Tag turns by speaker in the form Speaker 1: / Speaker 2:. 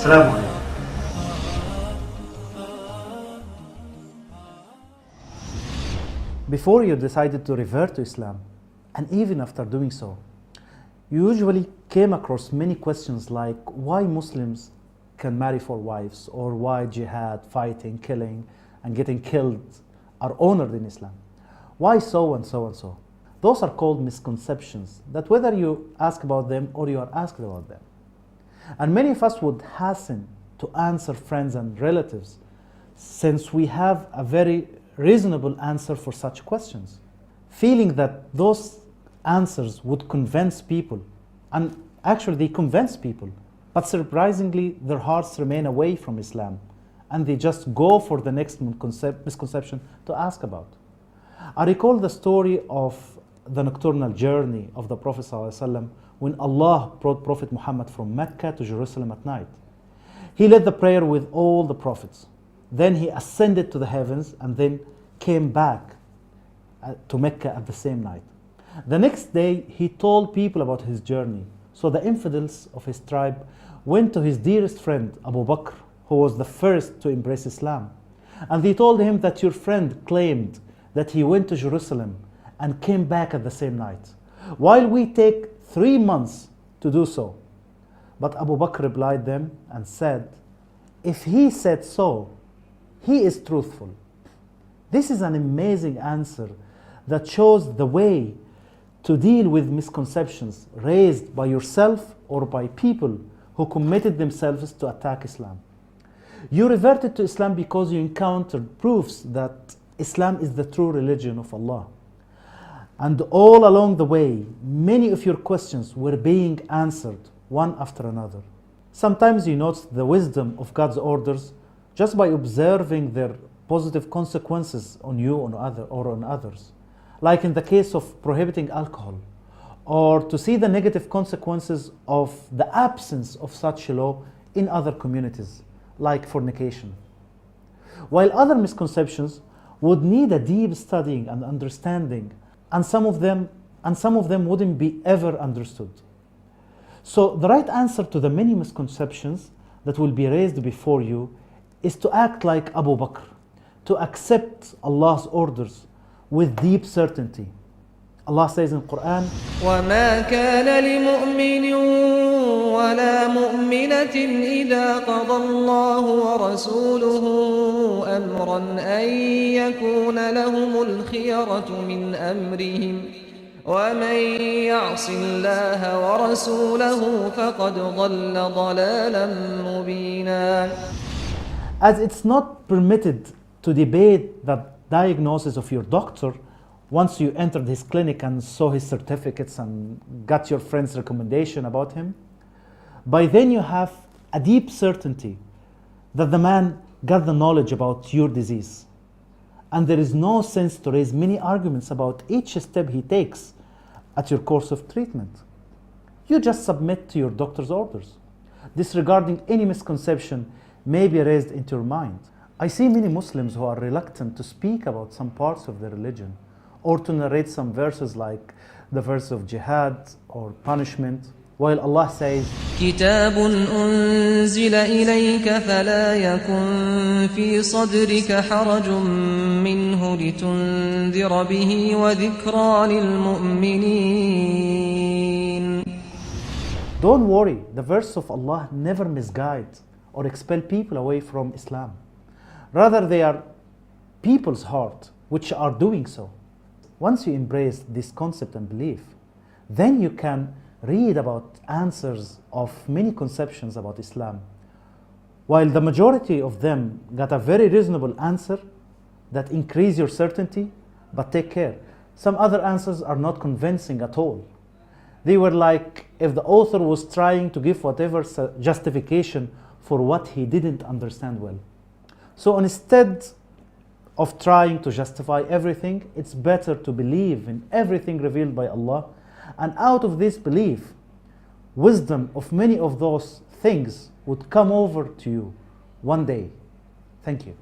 Speaker 1: Assalamu alaikum.
Speaker 2: Before you decided to revert to Islam, and even after doing so, you usually came across many questions like why Muslims can marry 4 wives, or why jihad, fighting, killing, and getting killed are honored in Islam. Why so and so and so? Those are called misconceptions that whether you ask about them or you are asked about them. And many of us would hasten to answer friends and relatives since we have a very reasonable answer for such questions, feeling that those answers would convince people, and actually they convince people, but surprisingly their hearts remain away from Islam and they just go for the next misconception to ask about. I recall the story of the nocturnal journey of the Prophet ﷺ when Allah brought Prophet Muhammad from Mecca to Jerusalem at night. He led the prayer with all the prophets. Then he ascended to the heavens and then came back to Mecca at the same night. The next day he told people about his journey. So the infidels of his tribe went to his dearest friend Abu Bakr, who was the first to embrace Islam. And they told him that your friend claimed that he went to Jerusalem and came back at the same night, while we take 3 months to do so. But Abu Bakr replied them and said, if he said so, he is truthful. This is an amazing answer that shows the way to deal with misconceptions raised by yourself or by people who committed themselves to attack Islam. You reverted to Islam because you encountered proofs that Islam is the true religion of Allah. And all along the way, many of your questions were being answered one after another. Sometimes you noticed the wisdom of God's orders just by observing their positive consequences on you or on others, like in the case of prohibiting alcohol, or to see the negative consequences of the absence of such a law in other communities, like fornication. While other misconceptions would need a deep studying and understanding, and some of them wouldn't be ever understood. So the right answer to the many misconceptions that will be raised before you is to act like Abu Bakr, to accept Allah's orders with deep certainty. Allah says in Quran,
Speaker 3: وَمَا كَانَ لِمُؤْمِنٍ وَلَا مُؤْمِنَةٍ إِذَا قَضَى اللَّهُ وَرَسُولُهُ أَمْرًا أَن يَكُونَ لَهُمُ الْخِيَرَةُ مِنْ أَمْرِهِمْ وَمَن يَعْصِ اللَّهَ وَرَسُولَهُ فَقَدْ ضَلَّ ضَلَالًا مُبِينًا.
Speaker 2: as it's not permitted to debate the diagnosis of your doctor once you entered his clinic and saw his certificates and got your friend's recommendation about him, by then you have a deep certainty that the man got the knowledge about your disease. And there is no sense to raise many arguments about each step he takes at your course of treatment. You just submit to your doctor's orders, disregarding any misconception may be raised into your mind. I see many Muslims who are reluctant to speak about some parts of their religion, or to narrate some verses like the verse of jihad or punishment, while Allah says,
Speaker 3: كتاب أنزل إليك فلا يكن في صدرك حرج منه لتنذر به وذكرى للمؤمنين.
Speaker 2: don't worry, the verse of Allah never misguide or expel people away from Islam. Rather, they are people's heart which are doing so. Once you embrace this concept and belief, then you can read about answers of many conceptions about Islam. While the majority of them got a very reasonable answer that increase your certainty, but take care, some other answers are not convincing at all. They were like if the author was trying to give whatever justification for what he didn't understand well. So instead of trying to justify everything, it's better to believe in everything revealed by Allah, and out of this belief, wisdom of many of those things would come over to you one day. Thank you.